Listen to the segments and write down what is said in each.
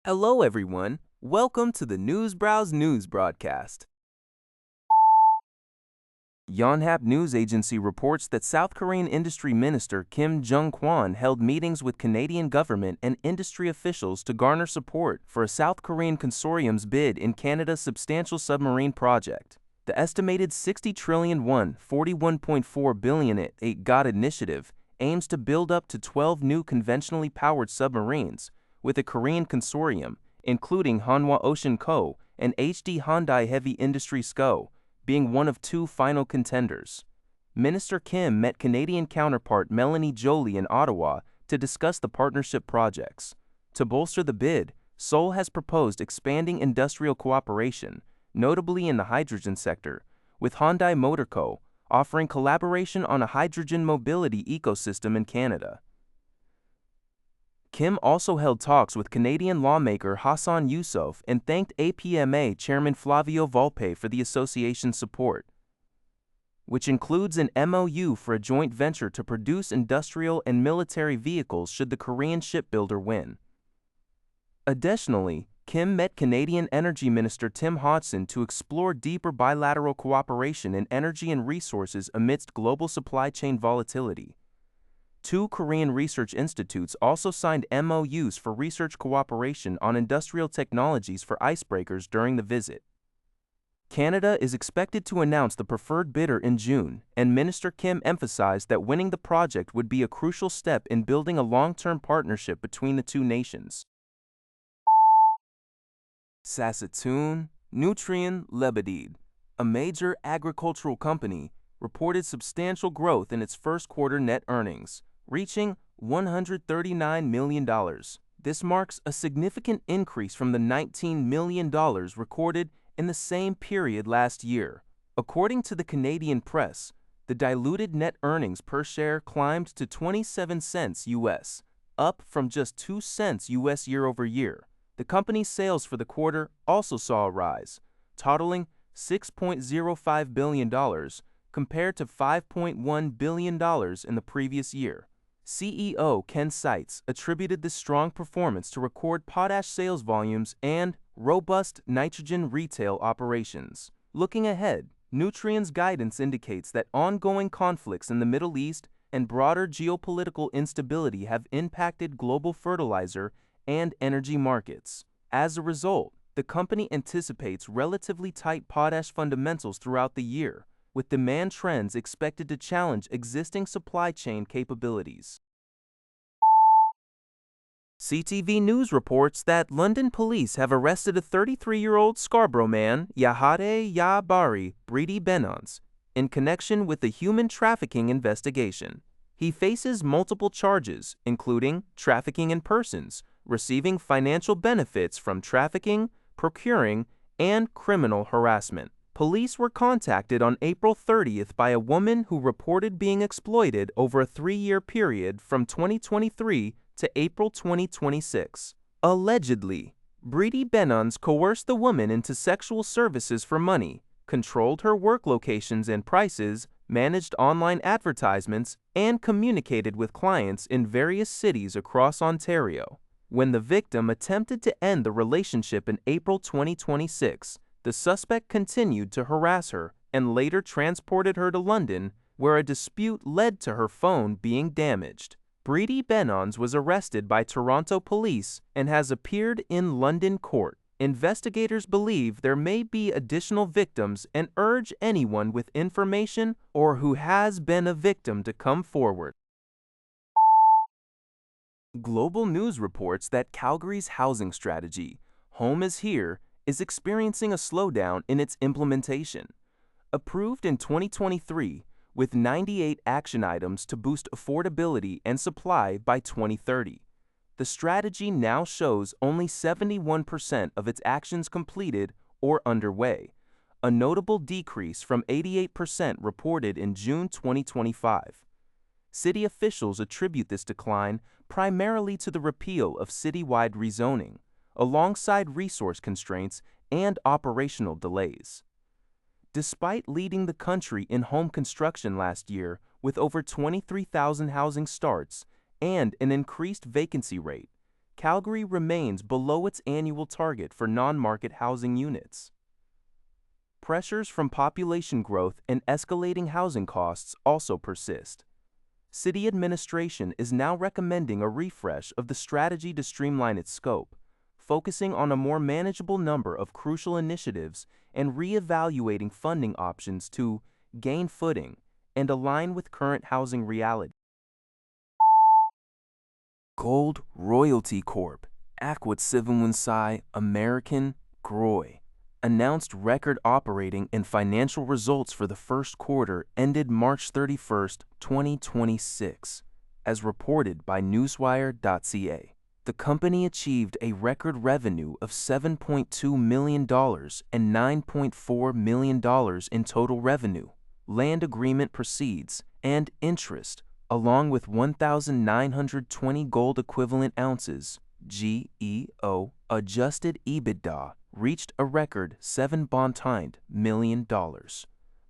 Hello, everyone. Welcome to the Newsbrowse News broadcast. Yonhap News Agency reports that South Korean Industry Minister Kim Jong-kwon held meetings with Canadian government and industry officials to garner support for a South Korean consortium's bid in Canada's substantial submarine project. The estimated 60 trillion won, $41.4 billion at 8GOT initiative aims to build up to 12 new conventionally powered submarines, with a Korean consortium, including Hanwha Ocean Co. and HD Hyundai Heavy Industries Co., being one of two final contenders. Minister Kim met Canadian counterpart Melanie Joly in Ottawa to discuss the partnership projects. To bolster the bid, Seoul has proposed expanding industrial cooperation, notably in the hydrogen sector, with Hyundai Motor Co. offering collaboration on a hydrogen mobility ecosystem in Canada. Kim also held talks with Canadian lawmaker Hassan Youssef and thanked APMA Chairman Flavio Volpe for the association's support, which includes an MOU for a joint venture to produce industrial and military vehicles should the Korean shipbuilder win. Additionally, Kim met Canadian Energy Minister Tim Hodgson to explore deeper bilateral cooperation in energy and resources amidst global supply chain volatility. Two Korean research institutes also signed MOUs for research cooperation on industrial technologies for icebreakers during the visit. Canada is expected to announce the preferred bidder in June, and Minister Kim emphasized that winning the project would be a crucial step in building a long-term partnership between the two nations. Saskatoon, Nutrien Ltd., a major agricultural company, reported substantial growth in its first quarter net earnings, reaching $139 million. This marks a significant increase from the $19 million recorded in the same period last year. According to the Canadian press, the diluted net earnings per share climbed to 27 cents US, up from just 2 cents US year over year. The company's sales for the quarter also saw a rise, totaling $6.05 billion compared to $5.1 billion in the previous year. CEO Ken Seitz attributed this strong performance to record potash sales volumes and robust nitrogen retail operations. Looking ahead, Nutrien's guidance indicates that ongoing conflicts in the Middle East and broader geopolitical instability have impacted global fertilizer and energy markets. As a result, the company anticipates relatively tight potash fundamentals throughout the year, with demand trends expected to challenge existing supply chain capabilities. CTV News reports that London police have arrested a 33-year-old Scarborough man, Yahade Yabari Brady Benons, in connection with the human trafficking investigation. He faces multiple charges, including trafficking in persons, receiving financial benefits from trafficking, procuring, and criminal harassment. Police were contacted on April 30th by a woman who reported being exploited over a 3-year period from 2023 to April 2026. Allegedly, Brady Benons coerced the woman into sexual services for money, controlled her work locations and prices, managed online advertisements, and communicated with clients in various cities across Ontario. When the victim attempted to end the relationship in April 2026, the suspect continued to harass her and later transported her to London, where a dispute led to her phone being damaged. Brady Benons was arrested by Toronto police and has appeared in London court. Investigators believe there may be additional victims and urge anyone with information or who has been a victim to come forward. Global News reports that Calgary's housing strategy, Home is Here, is experiencing a slowdown in its implementation. Approved in 2023, with 98 action items to boost affordability and supply by 2030. The strategy now shows only 71% of its actions completed or underway, a notable decrease from 88% reported in June 2025. City officials attribute this decline primarily to the repeal of citywide rezoning, alongside resource constraints and operational delays. Despite leading the country in home construction last year with over 23,000 housing starts and an increased vacancy rate, Calgary remains below its annual target for non-market housing units. Pressures from population growth and escalating housing costs also persist. City administration is now recommending a refresh of the strategy to streamline its scope, focusing on a more manageable number of crucial initiatives and re-evaluating funding options to gain footing and align with current housing reality. Gold Royalty Corp, Akwat Sivamunsai American Groy, announced record operating and financial results for the first quarter ended March 31, 2026, as reported by newswire.ca. The company achieved a record revenue of $7.2 million and $9.4 million in total revenue, land agreement proceeds, and interest, along with 1,920 gold equivalent ounces, GEO, adjusted EBITDA, reached a record $7.9 million,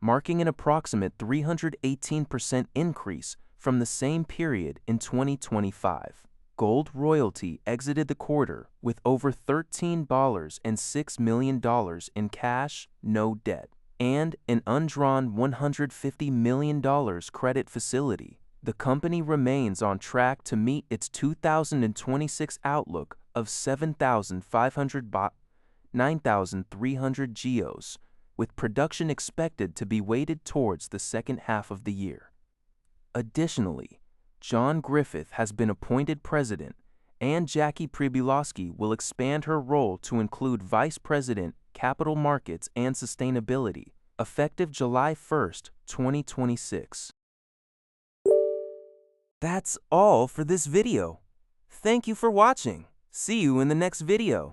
marking an approximate 318% increase from the same period in 2025. Gold Royalty exited the quarter with over $13.6 million in cash, no debt, and an undrawn $150 million credit facility. The company remains on track to meet its 2026 outlook of 9,300 GEOs, with production expected to be weighted towards the second half of the year. Additionally, John Griffith has been appointed president, and Jackie Pribilowski will expand her role to include Vice President, Capital Markets and Sustainability, effective July 1, 2026. That's all for this video. Thank you for watching. See you in the next video.